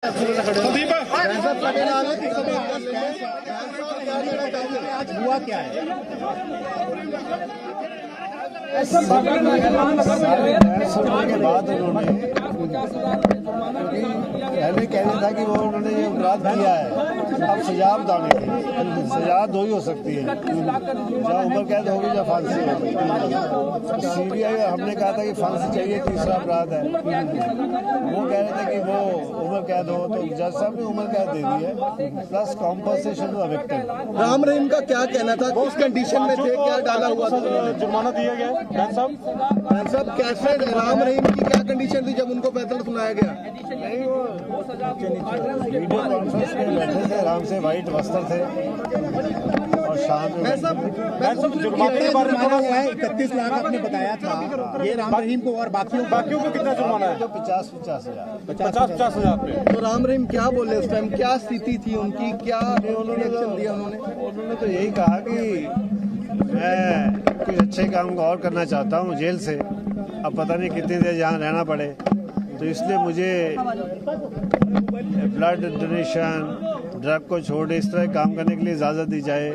हुआ क्या है? के बाद उन्होंने पहले कहना था कि वो उन्होंने ये अपराध किया है, अब सजा बतानी थी। सजा दो ही हो सकती है, या उम्र कैद होगी या फांसी होगी। सीबीआई हमने कहा था कि फांसी चाहिए, तीसरा अपराध है। वो कह रहे थे कि वो उम्र कैद हो, तो जज साहब ने उम्र कैद दे दी है plus compensation of victim. Ram Rahim का क्या कहना था? किस कंडीशन में थे? क्या डाला हुआ था? जुर्माना दिया गया साहब कैसे राम रहीम की क्या कंडीशन थी जब उनको फैसला सुनाया गया? नहीं, वो वीडियो कॉन्फ्रेंस में बैठे थे, आराम से व्हाइट वस्त्र थे और शाम में जुर्माने के बारे में हुआ है 31 लाख आपने बताया था ये राम रहीम को, और बाकियों को कितना जुर्माना है? तो 50-50 हज़ार 50,000 पे। तो राम रहीम क्या बोले उस टाइम? क्या स्थिति थी उनकी? क्या रिएक्शन दिया उन्होंने? तो यही कहा कि मैं कुछ अच्छे काम को और करना चाहता हूँ जेल से, अब पता नहीं कितनी देर यहाँ रहना पड़े, तो इसलिए मुझे ब्लड डोनेशन, ड्रग को छोड़ इस तरह काम करने के लिए इजाज़त दी जाए,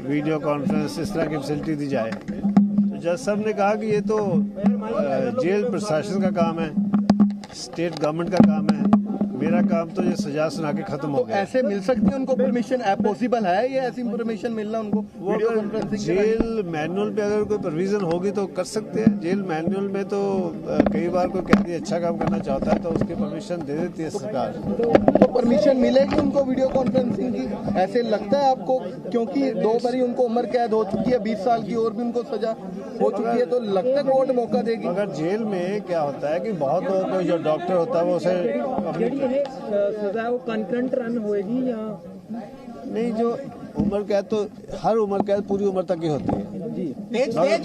वीडियो कॉन्फ्रेंस इस तरह की फैसिलिटी दी जाए। तो जज साहब ने कहा कि ये तो जेल प्रशासन का काम है, स्टेट गवर्नमेंट का काम है, मेरा काम तो ये सजा सुना के खत्म हो गया। ऐसे मिल सकती है उनको परमिशन? पॉसिबल है ये ऐसी परमिशन मिलना उनको? वीडियो कॉन्फ्रेंसिंग जेल मैनुअल पे अगर कोई प्रोविजन होगी तो कर सकते हैं। जेल मैनुअल में तो कई बार कोई कैदी अच्छा काम करना चाहता है तो उसकी परमिशन दे देती है सरकार। तो परमिशन मिलेगी उनको वीडियो कॉन्फ्रेंसिंग की? ऐसे लगता है आपको? क्योंकि 2 बारी उनको उम्र कैद हो चुकी है, 20 साल की और भी उनको सजा हो चुकी है, तो लगता है कोर्ट मौका देगी? मगर जेल में क्या होता है कि बहुत लोगों को, जो डॉक्टर होता है वो उसे सजा वो कंकरेंट रन होएगी या नहीं, जो उम्र कैद तो हर उम्र कैद पूरी उम्र तक ही होती है।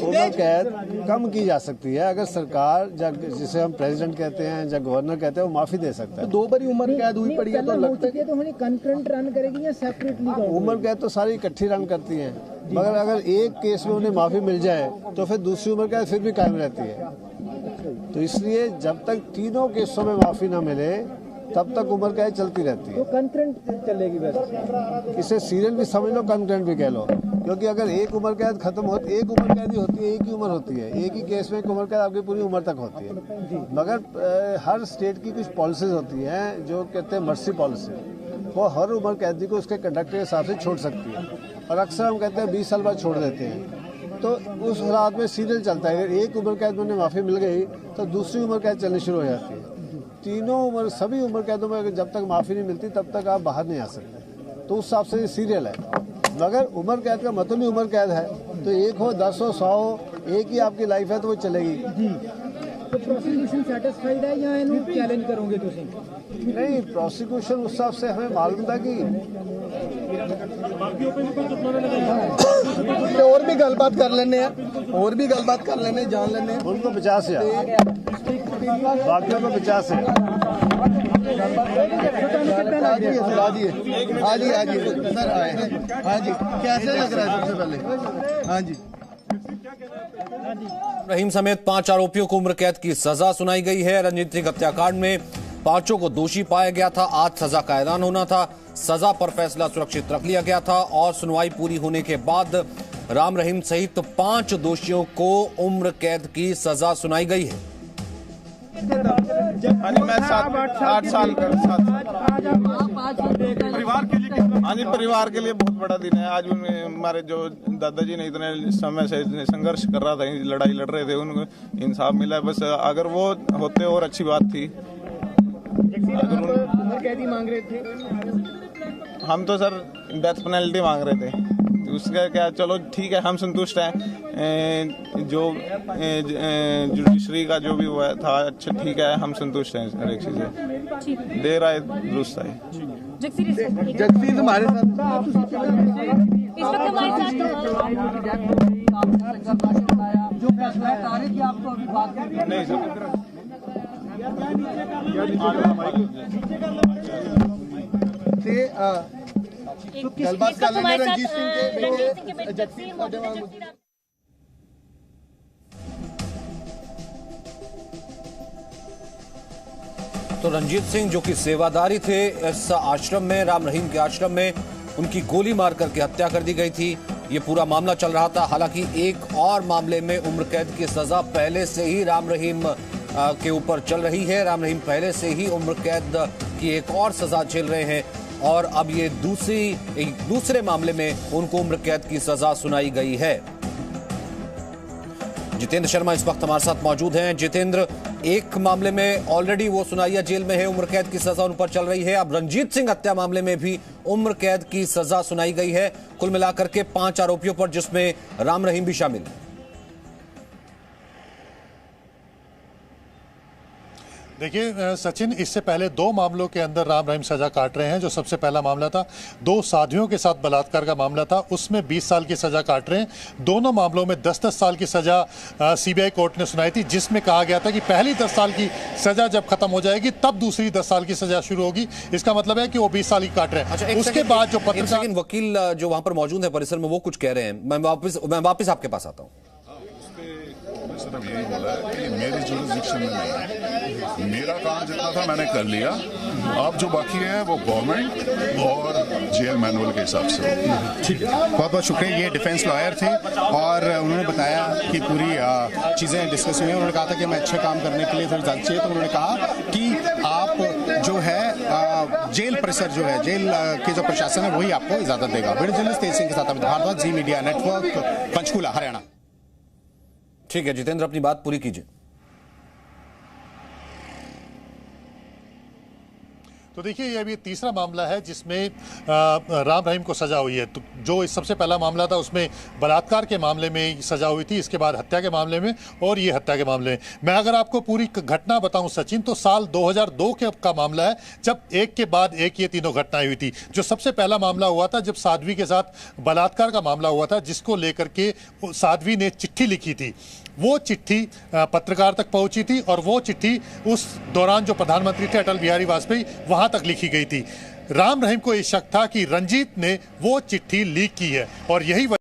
उम्र कैद कम की जा सकती है अगर सरकार, जिसे हम प्रेसिडेंट कहते हैं या गवर्नर कहते हैं, वो माफी दे सकता है। 2 बारी उम्र कैद हुई पड़ी है तो लगता है तो कंकरेंट रन करेगी या सेपरेटली? उम्र कैद तो सारी इकट्ठी रन करती हैं, मगर अगर एक केस में उन्हें माफी मिल जाए तो फिर दूसरी उम्र कैद फिर भी कायम रहती है। तो इसलिए जब तक तीनों केसों में माफी न मिले तब तक उम्र कैद चलती रहती है। तो कंकरेंट चलेगी वैसे? इसे सीरियल भी समझ लो, कंकरेंट भी कह लो, क्योंकि अगर एक उम्र कैद खत्म हो, एक उम्र कैद ही होती है, एक ही उम्र होती है, एक ही केस में एक उम्र कैद आपकी पूरी उम्र तक होती है। मगर हर स्टेट की कुछ पॉलिसीज होती हैं जो कहते हैं मर्सी पॉलिसी, वो हर उम्र कैदी को उसके कंडक्ट के हिसाब से छोड़ सकती है, और अक्सर हम कहते हैं 20 साल बाद छोड़ देते हैं। तो उस हालात में सीरियल चलता है, अगर एक उम्र कैद में उन्हें माफी मिल गई तो दूसरी उम्र कैद चलनी शुरू हो जाती है। तीनों उम्र, सभी उम्र कैदों में जब तक माफी नहीं मिलती तब तक आप बाहर नहीं आ सकते। तो उस हिसाब से ये सीरियल है। मगर उम्र कैद का मतलब ही उम्र कैद है, तो 1 हो 10 हो 100 हो, एक ही आपकी लाइफ है तो वो चलेगी। तो प्रोसिक्यूशन सैटिस्फाइड है या इन्हें चैलेंज करोगे तुम? नहीं, प्रोसिक्यूशन उस हिसाब से हमें मालूम था कि और भी गलबात कर लेने हैं, जान लेने हैं। उनको 50,000, बाकियों को 50,000। आजिए सर, आए हैं। हाँ जी, कैसे लग रहा है सबसे पहले? हाँ जी। रहीम समेत 5 आरोपियों को उम्र कैद की सजा सुनाई गई है। राजनीतिक हत्याकांड में 5 को दोषी पाया गया था। आज सजा का ऐलान होना था, सजा पर फैसला सुरक्षित रख लिया गया था और सुनवाई पूरी होने के बाद राम रहीम सहित 5 दोषियों को उम्र कैद की सजा सुनाई गई है। मैं 8 साल का परिवार के लिए बहुत बड़ा दिन है आज। हमारे जो दादाजी ने इतने समय से संघर्ष कर रहा था, लड़ाई लड़ रहे थे, उनको इंसाफ मिला। बस अगर वो होते और अच्छी बात थी। कैदी मांग रहे थे, हम तो सर डेथ पेनल्टी मांग रहे थे। उसका क्या, चलो ठीक है, हम संतुष्ट हैं। जो जुडिशरी का जो भी हुआ था, अच्छा ठीक है, हम संतुष्ट हैं हर एक चीज से। देर आए दुरुस्त आए। जगसीर हमारे साथ जो फैसला है तारीख आपको अभी बात नहीं सर, गलबात कर लेंगे रंजीत सिंह के बेटे जगसीर। तो रंजीत सिंह जो कि सेवादारी थे इस आश्रम में, राम रहीम के आश्रम में, उनकी गोली मार करके हत्या कर दी गई थी। ये पूरा मामला चल रहा था। हालांकि एक और मामले में उम्र कैद की सजा पहले से ही राम रहीम के ऊपर चल रही है। राम रहीम पहले से ही उम्र कैद की एक और सजा झेल रहे हैं और अब ये दूसरे मामले में उनको उम्र कैद की सजा सुनाई गई है। जितेंद्र शर्मा इस वक्त हमारे साथ मौजूद हैं। जितेंद्र, एक मामले में ऑलरेडी वो सुनाइया जेल में है, उम्र कैद की सजा उन पर चल रही है। अब रंजीत सिंह हत्या मामले में भी उम्र कैद की सजा सुनाई गई है। कुल मिलाकर के 5 आरोपियों पर, जिसमें राम रहीम भी शामिल है। देखिए सचिन, इससे पहले 2 मामलों के अंदर राम रहीम सजा काट रहे हैं। जो सबसे पहला मामला था 2 साधियों के साथ बलात्कार का मामला था, उसमें 20 साल की सजा काट रहे हैं। दोनों मामलों में 10-10 साल की सजा सीबीआई कोर्ट ने सुनाई थी, जिसमें कहा गया था कि पहली 10 साल की सजा जब खत्म हो जाएगी तब दूसरी 10 साल की सजा शुरू होगी। इसका मतलब है कि वो 20 साल की काट रहे हैं। अच्छा, उसके बाद जो पत्रकार वकील जो वहां पर मौजूद है परिसर में, वो कुछ कह रहे हैं। मैं वापस आपके पास आता हूँ। सिर्फ यही बोला है कि मेरी जुरिसडिक्शन में नहीं है, मेरा काम जितना था मैंने कर लिया, अब जो बाकी है वो गवर्नमेंट और जेल मैनुअल के हिसाब से। ठीक है, बहुत बहुत शुक्रिया। ये डिफेंस लॉयर थे और उन्होंने बताया कि पूरी चीज़ें डिस्कस हुई हैं। उन्होंने कहा था कि मैं अच्छे काम करने के लिए थोड़ी इजाज़त चाहिए, तो उन्होंने कहा कि आप जो है जेल परिसर जो है, जेल के जो प्रशासन है वही आपको इजाज़त देगा। वीडियो जर्नलिस्ट तेज सिंह के साथ अमित भारद्वाज, जी मीडिया नेटवर्क, पंचकूला, हरियाणा। ठीक है जितेंद्र, अपनी बात पूरी कीजिए। तो देखिए, ये अभी तीसरा मामला है जिसमें राम रहीम को सजा हुई है। तो जो इस सबसे पहला मामला था उसमें बलात्कार के मामले में सजा हुई थी, इसके बाद हत्या के मामले में और ये हत्या के मामले में। मैं अगर आपको पूरी घटना बताऊं सचिन, तो साल 2002 का मामला है, जब एक के बाद एक ये तीनों घटनाएं हुई थी। जो सबसे पहला मामला हुआ था जब साध्वी के साथ बलात्कार का मामला हुआ था, जिसको लेकर के साध्वी ने चिट्ठी लिखी थी। वो चिट्ठी पत्रकार तक पहुंची थी और वो चिट्ठी उस दौरान जो प्रधानमंत्री थे अटल बिहारी वाजपेयी, वहां तक लिखी गई थी। राम रहीम को ये शक था कि रंजीत ने वो चिट्ठी लीक की है और यही